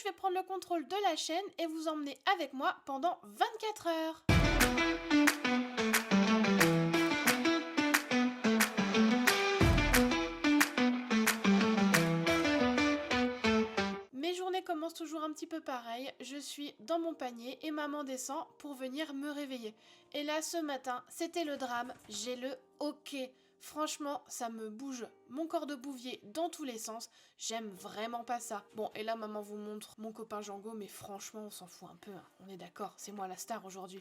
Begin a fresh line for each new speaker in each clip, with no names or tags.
vais prendre le contrôle de la chaîne et vous emmener avec moi pendant 24 heures. Mes journées commencent toujours un petit peu pareil, je suis dans mon panier et maman descend pour venir me réveiller. Et là ce matin, c'était le drame, j'ai le hoquet. Franchement, ça me bouge mon corps de bouvier dans tous les sens, j'aime vraiment pas ça. Bon, et là maman vous montre mon copain Django, mais franchement on s'en fout un peu, hein. On est d'accord, c'est moi la star aujourd'hui.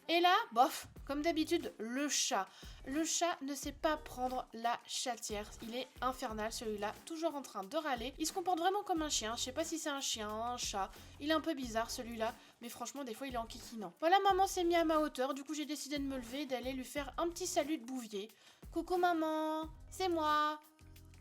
Et là, bof, comme d'habitude, le chat. Le chat ne sait pas prendre la chatière, il est infernal celui-là, toujours en train de râler. Il se comporte vraiment comme un chien, je sais pas si c'est un chien, un chat, il est un peu bizarre celui-là, mais franchement des fois il est enquiquinant. Voilà, maman s'est mis à ma hauteur, du coup j'ai décidé de me lever et d'aller lui faire un petit salut de bouvier. Coucou maman, c'est moi.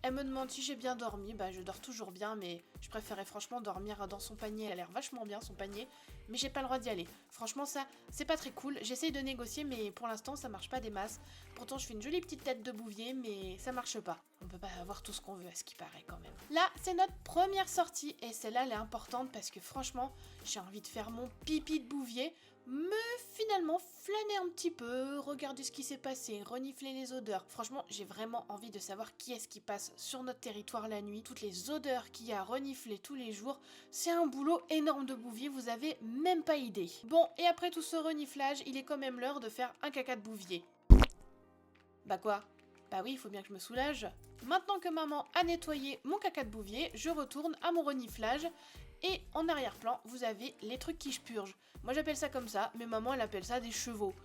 Elle me demande si j'ai bien dormi, bah je dors toujours bien, mais je préférais franchement dormir dans son panier, elle a l'air vachement bien son panier, mais j'ai pas le droit d'y aller. Franchement ça, c'est pas très cool, j'essaye de négocier, mais pour l'instant ça marche pas des masses. Pourtant je fais une jolie petite tête de bouvier, mais ça marche pas. On peut pas avoir tout ce qu'on veut à ce qui paraît quand même. Là, c'est notre première sortie, et celle-là elle est importante parce que franchement, j'ai envie de faire mon pipi de bouvier, mais finalement flâner un petit peu, regarder ce qui s'est passé, renifler les odeurs. Franchement, j'ai vraiment envie de savoir qui est-ce qui passe sur notre territoire la nuit, toutes les odeurs qu'il y a à renifler tous les jours. C'est un boulot énorme de bouvier, vous avez même pas idée. Bon, et après tout ce reniflage, il est quand même l'heure de faire un caca de bouvier. Bah quoi ? Bah oui, il faut bien que je me soulage. Maintenant que maman a nettoyé mon caca de bouvier, je retourne à mon reniflage. Et en arrière-plan, vous avez les trucs qui purgent. Moi j'appelle ça comme ça, mais maman elle appelle ça des chevaux.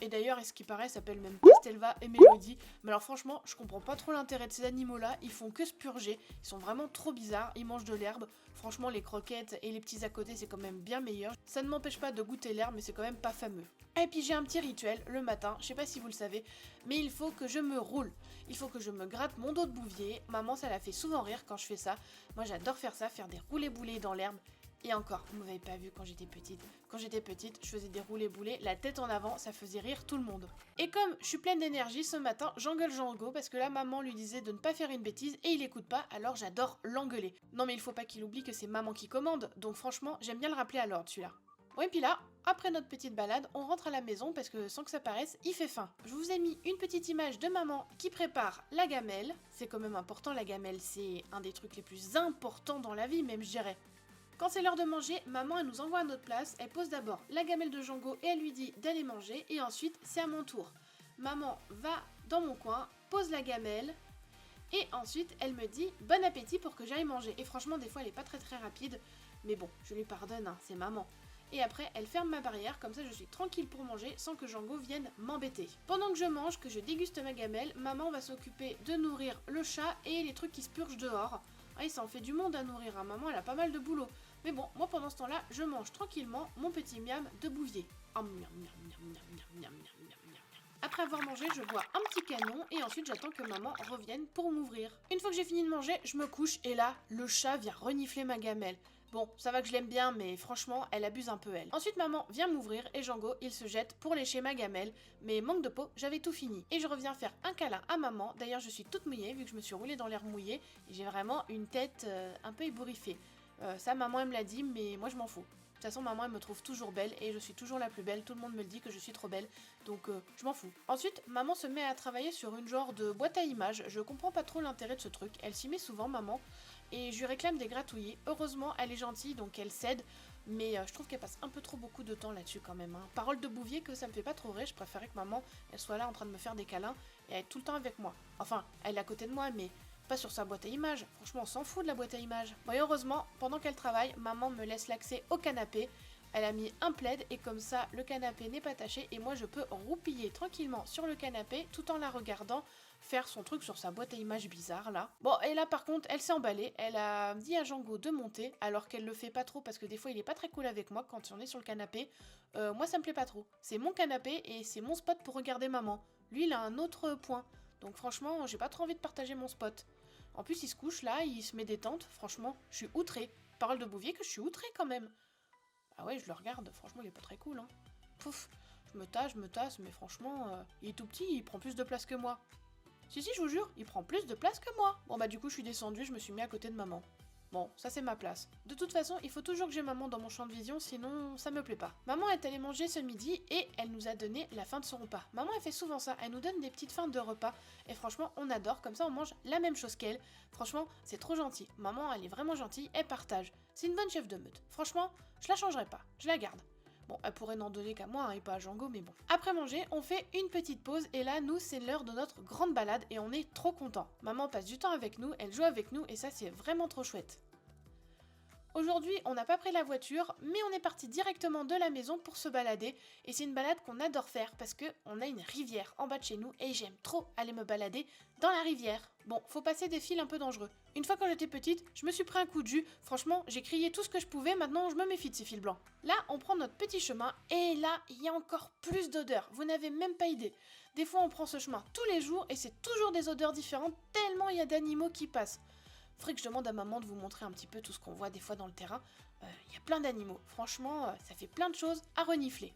Et d'ailleurs, ce qui paraît, s'appelle même Pastelva et Mélodie. Mais alors franchement, je comprends pas trop l'intérêt de ces animaux-là. Ils font que se purger. Ils sont vraiment trop bizarres. Ils mangent de l'herbe. Franchement, les croquettes et les petits à côté, c'est quand même bien meilleur. Ça ne m'empêche pas de goûter l'herbe, mais c'est quand même pas fameux. Et puis j'ai un petit rituel le matin, je sais pas si vous le savez, mais il faut que je me roule. Il faut que je me gratte mon dos de bouvier. Maman, ça la fait souvent rire quand je fais ça. Moi, j'adore faire ça, faire des roulés-boulés dans l'herbe. Et encore, vous m'avez pas vu quand j'étais petite. Quand j'étais petite, je faisais des roulés-boulés, la tête en avant, ça faisait rire tout le monde. Et comme je suis pleine d'énergie ce matin, j'engueule Django parce que là maman lui disait de ne pas faire une bêtise et il écoute pas, alors j'adore l'engueuler. Non mais il faut pas qu'il oublie que c'est maman qui commande, donc franchement, j'aime bien le rappeler à l'ordre celui-là. Bon et puis là, après notre petite balade, on rentre à la maison parce que sans que ça paraisse, il fait faim. Je vous ai mis une petite image de maman qui prépare la gamelle. C'est quand même important la gamelle, c'est un des trucs les plus importants dans la vie même je dirais. Quand c'est l'heure de manger, maman elle nous envoie à notre place, elle pose d'abord la gamelle de Django et elle lui dit d'aller manger et ensuite c'est à mon tour. Maman va dans mon coin, pose la gamelle et ensuite elle me dit bon appétit pour que j'aille manger. Et franchement des fois elle est pas très rapide, mais bon je lui pardonne, hein, c'est maman. Et après elle ferme ma barrière, comme ça je suis tranquille pour manger sans que Django vienne m'embêter. Pendant que je mange, que je déguste ma gamelle, maman va s'occuper de nourrir le chat et les trucs qui se purgent dehors. Ah, ça en fait du monde à nourrir, hein. Maman elle a pas mal de boulot. Mais bon, moi pendant ce temps-là, je mange tranquillement mon petit miam de bouvier. Après avoir mangé, je bois un petit canon et ensuite j'attends que maman revienne pour m'ouvrir. Une fois que j'ai fini de manger, je me couche et là, le chat vient renifler ma gamelle. Bon, ça va que je l'aime bien, mais franchement, elle abuse un peu elle. Ensuite, maman vient m'ouvrir et Django, il se jette pour lécher ma gamelle. Mais manque de peau, j'avais tout fini. Et je reviens faire un câlin à maman. D'ailleurs, je suis toute mouillée vu que je me suis roulée dans l'air mouillé. Et j'ai vraiment une tête un peu ébouriffée. Ça, maman, elle me l'a dit, mais moi, je m'en fous. De toute façon, maman, elle me trouve toujours belle et je suis toujours la plus belle. Tout le monde me le dit que je suis trop belle, donc je m'en fous. Ensuite, maman se met à travailler sur une genre de boîte à images. Je comprends pas trop l'intérêt de ce truc. Elle s'y met souvent, maman, et je lui réclame des gratouillis. Heureusement, elle est gentille, donc elle cède, mais je trouve qu'elle passe un peu trop beaucoup de temps là-dessus quand même. Hein. Parole de bouvier que ça me fait pas trop rire. Je préférais que maman, elle soit là en train de me faire des câlins et être tout le temps avec moi. Enfin, elle est à côté de moi, mais pas sur sa boîte à images. Franchement, on s'en fout de la boîte à images. Bon, et heureusement, pendant qu'elle travaille, maman me laisse l'accès au canapé. Elle a mis un plaid et comme ça, le canapé n'est pas taché et moi, je peux roupiller tranquillement sur le canapé tout en la regardant faire son truc sur sa boîte à images bizarre là. Bon, et là par contre, elle s'est emballée. Elle a dit à Django de monter alors qu'elle le fait pas trop parce que des fois, il est pas très cool avec moi quand on est sur le canapé. Moi, ça me plaît pas trop. C'est mon canapé et c'est mon spot pour regarder maman. Lui, il a un autre point. Donc franchement, j'ai pas trop envie de partager mon spot. En plus, il se couche là, il se met détente. Franchement, je suis outrée. Parole de bouvier que je suis outrée quand même. Ah ouais, je le regarde. Franchement, il est pas très cool, hein. Pouf, je me tasse, mais franchement, il est tout petit, il prend plus de place que moi. Si, je vous jure, il prend plus de place que moi. Bon bah du coup, je suis descendue, je me suis mis à côté de maman. Bon, ça c'est ma place. De toute façon, il faut toujours que j'ai maman dans mon champ de vision, sinon ça me plaît pas. Maman est allée manger ce midi et elle nous a donné la fin de son repas. Maman elle fait souvent ça, elle nous donne des petites fins de repas et franchement on adore, comme ça on mange la même chose qu'elle. Franchement c'est trop gentil. Maman elle est vraiment gentille, elle partage. C'est une bonne chef de meute. Franchement, je la changerai pas, je la garde. Bon, elle pourrait n'en donner qu'à moi hein, et pas à Django, mais bon. Après manger, on fait une petite pause et là, nous, c'est l'heure de notre grande balade et on est trop contents. Maman passe du temps avec nous, elle joue avec nous et ça, c'est vraiment trop chouette. Aujourd'hui, on n'a pas pris la voiture, mais on est parti directement de la maison pour se balader. Et c'est une balade qu'on adore faire parce qu'on a une rivière en bas de chez nous et j'aime trop aller me balader dans la rivière. Bon, faut passer des fils un peu dangereux. Une fois quand j'étais petite, je me suis pris un coup de jus. Franchement, j'ai crié tout ce que je pouvais, maintenant je me méfie de ces fils blancs. Là, on prend notre petit chemin et là, il y a encore plus d'odeurs. Vous n'avez même pas idée. Des fois, on prend ce chemin tous les jours et c'est toujours des odeurs différentes tellement il y a d'animaux qui passent. Faudrait que je demande à maman de vous montrer un petit peu tout ce qu'on voit des fois dans le terrain. Il y a plein d'animaux. Franchement, ça fait plein de choses à renifler.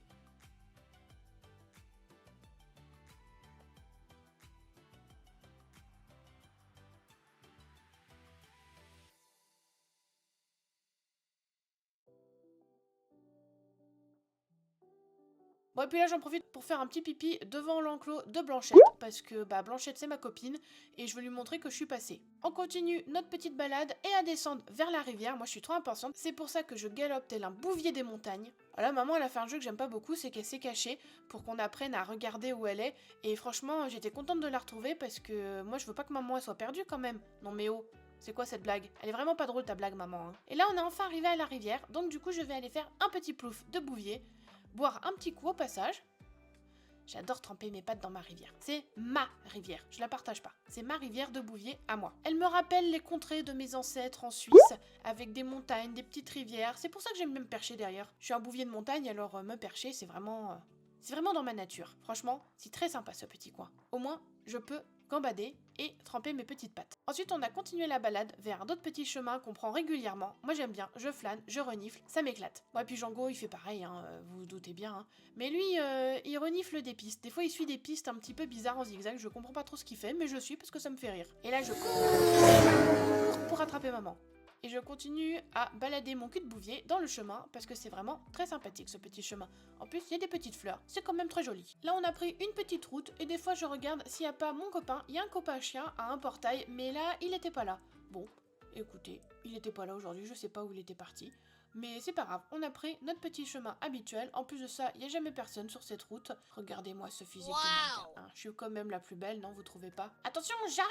Bon, et puis là, j'en profite pour faire un petit pipi devant l'enclos de Blanchette, parce que Blanchette, c'est ma copine, et je veux lui montrer que je suis passée. On continue notre petite balade et à descendre vers la rivière. Moi, je suis trop impatiente. C'est pour ça que je galope tel un bouvier des montagnes. Là, maman, elle a fait un jeu que j'aime pas beaucoup, c'est qu'elle s'est cachée pour qu'on apprenne à regarder où elle est. Et franchement, j'étais contente de la retrouver parce que moi, je veux pas que maman elle soit perdue quand même. Non mais oh, c'est quoi cette blague? Elle est vraiment pas drôle ta blague, maman. Hein. Et là, on est enfin arrivé à la rivière, donc du coup, je vais aller faire un petit plouf de bouvier. Boire un petit coup au passage. J'adore tremper mes pattes dans ma rivière. C'est ma rivière, je la partage pas. C'est ma rivière de Bouvier à moi. Elle me rappelle les contrées de mes ancêtres en Suisse, avec des montagnes, des petites rivières. C'est pour ça que j'aime même percher derrière. Je suis un bouvier de montagne, alors me percher, c'est vraiment dans ma nature. Franchement, c'est très sympa ce petit coin. Au moins, je peux gambader et tremper mes petites pattes. Ensuite, on a continué la balade vers d'autres petits chemins qu'on prend régulièrement. Moi, j'aime bien, je flâne, je renifle, ça m'éclate. Bon, et puis Django, il fait pareil, hein, vous vous doutez bien. Hein. Mais lui, il renifle des pistes. Des fois, il suit des pistes un petit peu bizarres en zigzag. Je comprends pas trop ce qu'il fait, mais je le suis parce que ça me fait rire. Et là, je cours pour attraper maman. Et je continue à balader mon cul de bouvier dans le chemin parce que c'est vraiment très sympathique ce petit chemin. En plus, il y a des petites fleurs, c'est quand même très joli. Là, on a pris une petite route et des fois, je regarde s'il n'y a pas mon copain. Il y a un copain chien à un portail, mais là, il n'était pas là. Bon, écoutez, il n'était pas là aujourd'hui, je sais pas où il était parti. Mais c'est pas grave, on a pris notre petit chemin habituel. En plus de ça, il n'y a jamais personne sur cette route. Regardez-moi ce physique de mannequin. Hein. Je suis quand même la plus belle, non, vous trouvez pas? Attention, j'arrive!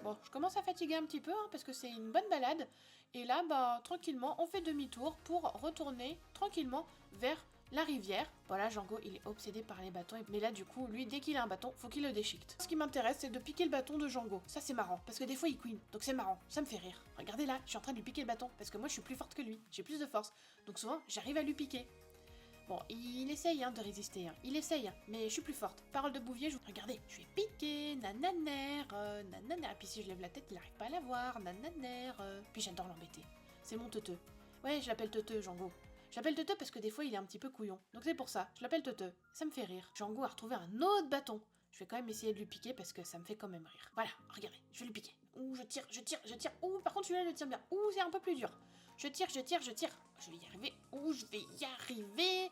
Bon, je commence à fatiguer un petit peu hein, parce que c'est une bonne balade. Et là, tranquillement, on fait demi-tour pour retourner tranquillement vers la rivière. Voilà, Django, il est obsédé par les bâtons. Mais là, du coup, lui, dès qu'il a un bâton, faut qu'il le déchiquette. Ce qui m'intéresse, c'est de piquer le bâton de Django. Ça, c'est marrant, parce que des fois, il queen. Donc c'est marrant, ça me fait rire. Regardez là, je suis en train de lui piquer le bâton, parce que moi, je suis plus forte que lui. J'ai plus de force. Donc souvent, j'arrive à lui piquer. Bon, il essaye de résister, hein. Il essaye, mais je suis plus forte. Parole de Bouvier, regardez, je vais piquer, nananer, nananer. Et puis si je lève la tête, il n'arrive pas à la voir, nananer. Puis j'adore l'embêter. C'est mon teuteux. Ouais, je l'appelle teuteux, Django. Je l'appelle teuteux parce que des fois, il est un petit peu couillon. Donc c'est pour ça, je l'appelle teuteux. Ça me fait rire. Django a retrouvé un autre bâton. Je vais quand même essayer de lui piquer parce que ça me fait quand même rire. Voilà, regardez, je vais lui piquer. Ouh, je tire. Ouh, par contre, celui-là, il le tire bien. Ouh, c'est un peu plus dur. Je tire. Je vais y arriver. Ouh, je vais y arriver.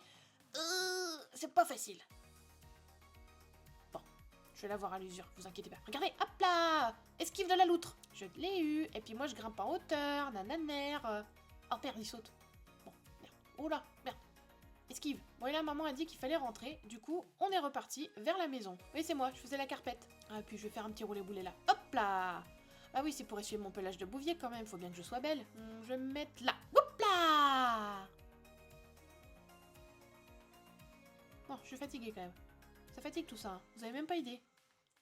C'est pas facile. Bon, je vais l'avoir à l'usure, vous inquiétez pas. Regardez, hop là! Esquive de la loutre. Je l'ai eu. Et puis moi, je grimpe en hauteur. Nananer. Oh, merde, il saute. Bon, merde. Oh là, merde. Esquive. Bon, et là, maman a dit qu'il fallait rentrer. Du coup, on est reparti vers la maison. Oui, c'est moi, je faisais la carpette. Ah, et puis je vais faire un petit roulé-boulé là. Hop là! Ah oui, c'est pour essuyer mon pelage de bouvier quand même. Faut bien que je sois belle. Je vais me mettre là. Hop là! Bon, je suis fatiguée quand même. Ça fatigue tout ça, hein. Vous avez même pas idée.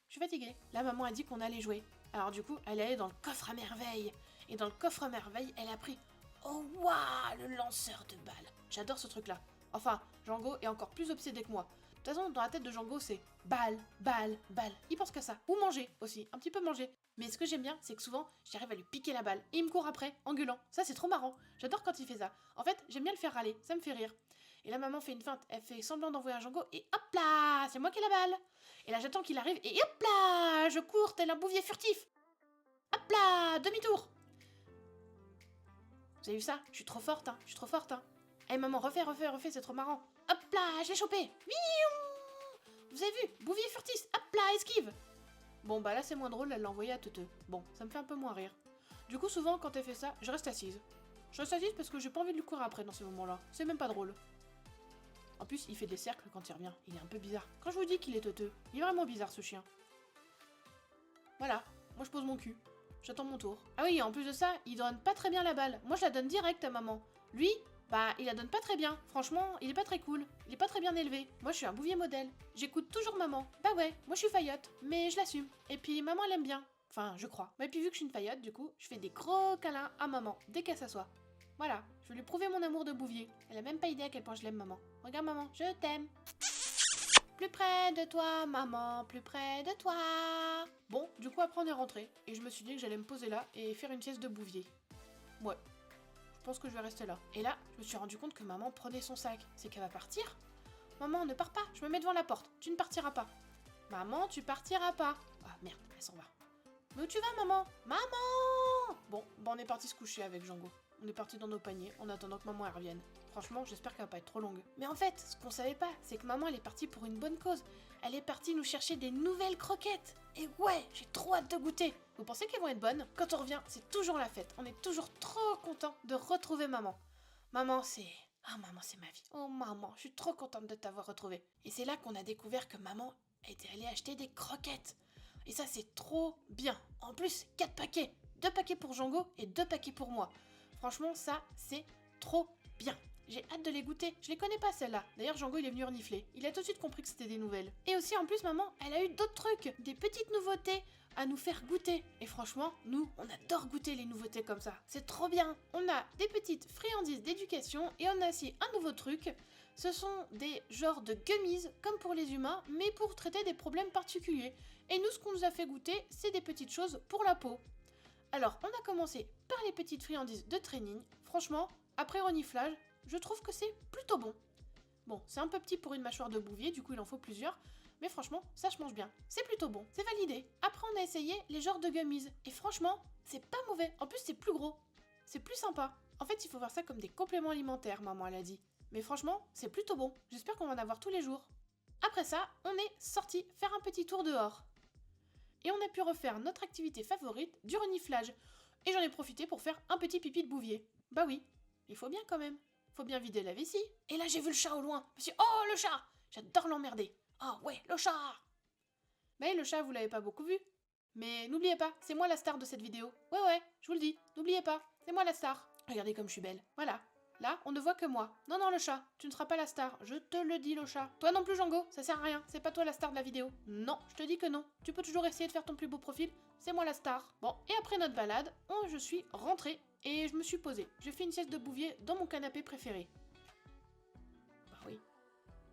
Je suis fatiguée. Là, maman a dit qu'on allait jouer. Alors du coup, elle est allée dans le coffre à merveille. Et dans le coffre à merveille, elle a pris... Oh waouh, le lanceur de balles. J'adore ce truc-là. Enfin, Django est encore plus obsédé que moi. De toute façon, dans la tête de Django, c'est balle, balle, balle. Il pense qu'à ça. Ou manger aussi, un petit peu manger. Mais ce que j'aime bien, c'est que souvent, j'arrive à lui piquer la balle. Et il me court après, en gueulant. Ça, c'est trop marrant. J'adore quand il fait ça. En fait, j'aime bien le faire râler. Ça me fait rire. Et là, maman fait une feinte. Elle fait semblant d'envoyer un Django. Et hop là, c'est moi qui ai la balle. Et là, j'attends qu'il arrive. Et hop là, je cours tel un bouvier furtif. Hop Hop là, demi-tour. Vous avez vu ça? Je suis trop forte, hein. Je suis trop forte, hein. Allez, maman, refais, c'est trop marrant. Hop là, je l'ai chopé. Miaou. Vous avez vu? Bouvier furtis. Hop là, esquive. Bon, bah là, c'est moins drôle, elle l'a envoyé à Teuteux. Bon, ça me fait un peu moins rire. Du coup, souvent, quand elle fait ça, je reste assise. Je reste assise parce que j'ai pas envie de lui courir après dans ces moments-là. C'est même pas drôle. En plus, il fait des cercles quand il revient. Il est un peu bizarre. Quand je vous dis qu'il est teuteux, il est vraiment bizarre ce chien. Voilà, moi je pose mon cul. J'attends mon tour. Ah oui, en plus de ça, il donne pas très bien la balle. Moi je la donne direct à maman. Lui, bah il la donne pas très bien. Franchement, il est pas très cool. Il est pas très bien élevé. Moi je suis un bouvier modèle. J'écoute toujours maman. Bah ouais, moi je suis faillotte. Mais je l'assume. Et puis maman elle aime bien. Enfin, je crois. Et puis vu que je suis une faillotte, du coup, je fais des gros câlins à maman dès qu'elle s'assoit. Voilà, je vais lui prouver mon amour de bouvier. Elle a même pas idée à quel point je l'aime, maman. Regarde, maman, je t'aime. Plus près de toi, maman, plus près de toi. Bon, du coup, après, on est rentré. Et je me suis dit que j'allais me poser là et faire une sieste de bouvier. Ouais, je pense que je vais rester là. Et là, je me suis rendu compte que maman prenait son sac. C'est qu'elle va partir? Maman, ne pars pas, je me mets devant la porte. Tu ne partiras pas. Maman, tu partiras pas. Ah, merde, elle s'en va. Mais où tu vas, maman? Maman! Bon, on est parti se coucher avec Django. On est parti dans nos paniers en attendant que maman elle revienne. Franchement, j'espère qu'elle va pas être trop longue. Mais en fait, ce qu'on savait pas, c'est que maman elle est partie pour une bonne cause. Elle est partie nous chercher des nouvelles croquettes. Et ouais, j'ai trop hâte de goûter. Vous pensez qu'elles vont être bonnes? Quand on revient, c'est toujours la fête. On est toujours trop content de retrouver maman. Maman, c'est... Ah, maman, c'est ma vie. Oh, maman, je suis trop contente de t'avoir retrouvée. Et c'est là qu'on a découvert que maman était allée acheter des croquettes. Et ça, c'est trop bien. En plus, 4 paquets. 2 paquets pour Django et 2 paquets pour moi. Franchement, ça, c'est trop bien. J'ai hâte de les goûter. Je les connais pas, celles-là. D'ailleurs, Django, il est venu renifler. Il a tout de suite compris que c'était des nouvelles. Et aussi, en plus, maman, elle a eu d'autres trucs. Des petites nouveautés à nous faire goûter. Et franchement, nous, on adore goûter les nouveautés comme ça. C'est trop bien. On a des petites friandises d'éducation et on a aussi un nouveau truc. Ce sont des genres de gummies, comme pour les humains, mais pour traiter des problèmes particuliers. Et nous, ce qu'on nous a fait goûter, c'est des petites choses pour la peau. Alors, on a commencé par les petites friandises de training. Franchement, après reniflage, je trouve que c'est plutôt bon. Bon, c'est un peu petit pour une mâchoire de bouvier, du coup il en faut plusieurs. Mais franchement, ça je mange bien. C'est plutôt bon, c'est validé. Après, on a essayé les genres de gummies. Et franchement, c'est pas mauvais. En plus, c'est plus gros. C'est plus sympa. En fait, il faut voir ça comme des compléments alimentaires, maman elle a dit. Mais franchement, c'est plutôt bon. J'espère qu'on va en avoir tous les jours. Après ça, on est sorti faire un petit tour dehors. Et on a pu refaire notre activité favorite du reniflage. Et j'en ai profité pour faire un petit pipi de bouvier. Bah oui, il faut bien quand même. Faut bien vider la vessie. Et là, j'ai vu le chat au loin. Je me suis dit, oh, le chat! J'adore l'emmerder. Oh, ouais, le chat! Mais le chat, vous l'avez pas beaucoup vu. Mais n'oubliez pas, c'est moi la star de cette vidéo. Ouais, je vous le dis, n'oubliez pas, c'est moi la star. Regardez comme je suis belle. Voilà. Là, on ne voit que moi. Non, le chat, tu ne seras pas la star. Je te le dis, le chat. Toi non plus, Django, ça sert à rien. C'est pas toi la star de la vidéo. Non, je te dis que non. Tu peux toujours essayer de faire ton plus beau profil. C'est moi la star. Bon, et après notre balade, je suis rentrée et je me suis posée. J'ai fait une sieste de bouvier dans mon canapé préféré. Bah oui.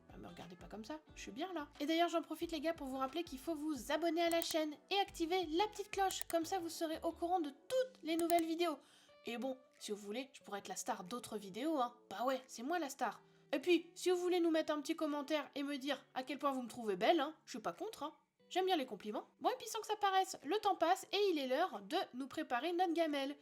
Bah, me regardez pas comme ça, je suis bien là. Et d'ailleurs, j'en profite les gars pour vous rappeler qu'il faut vous abonner à la chaîne et activer la petite cloche. Comme ça, vous serez au courant de toutes les nouvelles vidéos. Et bon, si vous voulez, je pourrais être la star d'autres vidéos, hein. Bah ouais, c'est moi la star. Et puis, si vous voulez nous mettre un petit commentaire et me dire à quel point vous me trouvez belle, hein, je suis pas contre, hein. J'aime bien les compliments. Bon, et puis sans que ça paraisse, le temps passe et il est l'heure de nous préparer notre gamelle.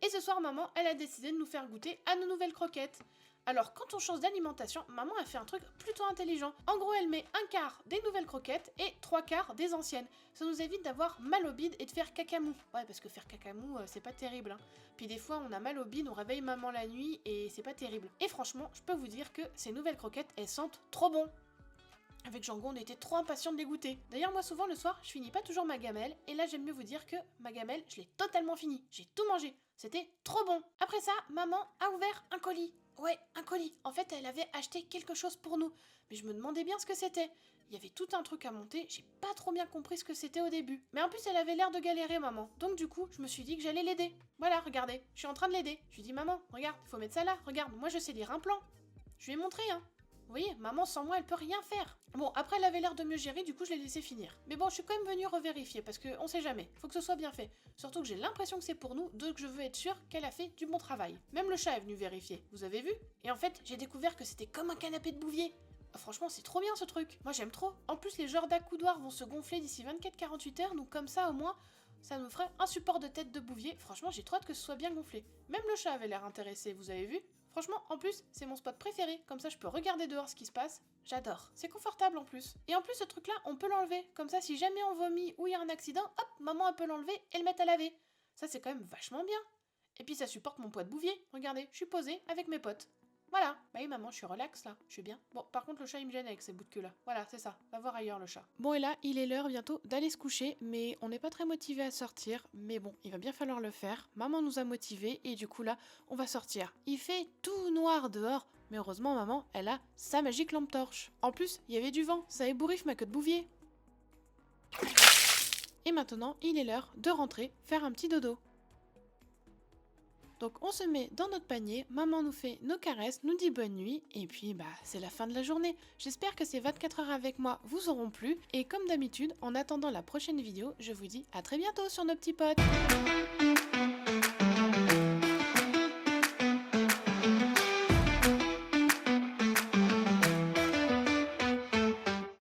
Et ce soir, maman, elle a décidé de nous faire goûter à nos nouvelles croquettes. Alors, quand on change d'alimentation, maman a fait un truc plutôt intelligent. En gros, elle met un quart des nouvelles croquettes et 3/4 des anciennes. Ça nous évite d'avoir mal au bide et de faire cacamou. Ouais, parce que faire cacamou, c'est pas terrible, hein. Puis des fois, on a mal au bide, on réveille maman la nuit et c'est pas terrible. Et franchement, je peux vous dire que ces nouvelles croquettes, elles sentent trop bon. Avec Django, on était trop impatients de les goûter. D'ailleurs, moi, souvent, le soir, je finis pas toujours ma gamelle. Et là, j'aime mieux vous dire que ma gamelle, je l'ai totalement finie. J'ai tout mangé. C'était trop bon. Après ça, maman a ouvert un colis. Ouais, un colis. En fait, elle avait acheté quelque chose pour nous. Mais je me demandais bien ce que c'était. Il y avait tout un truc à monter. J'ai pas trop bien compris ce que c'était au début. Mais en plus, elle avait l'air de galérer, maman. Donc du coup, je me suis dit que j'allais l'aider. Voilà, regardez. Je suis en train de l'aider. Je lui dis, maman, regarde, il faut mettre ça là. Regarde, moi, je sais lire un plan. Je lui ai montré, hein. Vous voyez, maman sans moi elle peut rien faire. Bon, après elle avait l'air de mieux gérer, du coup je l'ai laissé finir. Mais bon, je suis quand même venue revérifier parce que on sait jamais, faut que ce soit bien fait. Surtout que j'ai l'impression que c'est pour nous, donc je veux être sûre qu'elle a fait du bon travail. Même le chat est venu vérifier, vous avez vu? Et en fait, j'ai découvert que c'était comme un canapé de bouvier. Ah, franchement, c'est trop bien ce truc. Moi j'aime trop. En plus, les genres d'accoudoirs vont se gonfler d'ici 24-48 heures, donc comme ça au moins, Ça nous ferait un support de tête de bouvier. Franchement, j'ai trop hâte que ce soit bien gonflé. Même le chat avait l'air intéressé, vous avez vu? Franchement, en plus, c'est mon spot préféré. Comme ça, je peux regarder dehors ce qui se passe. J'adore. C'est confortable en plus. Et en plus, ce truc-là, on peut l'enlever. Comme ça, si jamais on vomit ou il y a un accident, hop, maman elle peut l'enlever et le mettre à laver. Ça, c'est quand même vachement bien. Et puis, ça supporte mon poids de bouvier. Regardez, je suis posée avec mes potes. Voilà. Bah oui, maman, je suis relax là. Je suis bien. Bon, par contre, le chat, il me gêne avec ses bouts de queue là. Voilà, c'est ça. Va voir ailleurs le chat. Bon, et là, il est l'heure bientôt d'aller se coucher. Mais on n'est pas très motivé à sortir. Mais bon, il va bien falloir le faire. Maman nous a motivés. Et du coup, là, on va sortir. Il fait tout noir dehors. Mais heureusement, maman, elle a sa magique lampe torche. En plus, il y avait du vent. Ça ébouriffe ma queue de bouvier. Et maintenant, il est l'heure de rentrer faire un petit dodo. Donc on se met dans notre panier, maman nous fait nos caresses, nous dit bonne nuit, et puis c'est la fin de la journée. J'espère que ces 24 heures avec moi vous auront plu, et comme d'habitude, en attendant la prochaine vidéo, je vous dis à très bientôt sur nos petits potes.